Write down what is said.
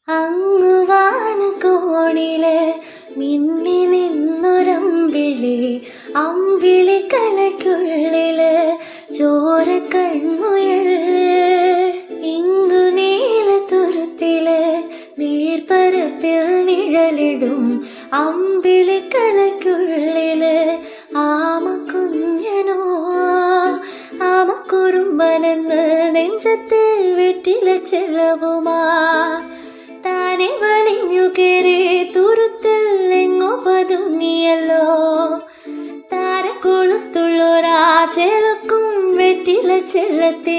അങ്ങുവാനക്കോണില് മിന്നി നിന്നൊരമ്പിളി, അമ്പിളി കലയ്ക്കുള്ളില് ചോര കൺമുയൽ. ഇങ്ങു നീലത്തുരുത്തില് നീർപ്പരപ്പിൽ നിഴലിടും അമ്പിളി കലയ്ക്കുള്ളില് ആമക്കുഞ്ഞനോ, ആമക്കുറുമ്പനെന്ന് നെഞ്ചത്തിൽ വെറ്റില ചെലവുമാ താനെ വലിഞ്ഞു കേറി തുരുത്തിൽ എങ്ങോ പതുങ്ങിയല്ലോ. താരക്കൊളുത്തുള്ളൊരാ ചെലക്കും വെറ്റില ചെല്ലത്തി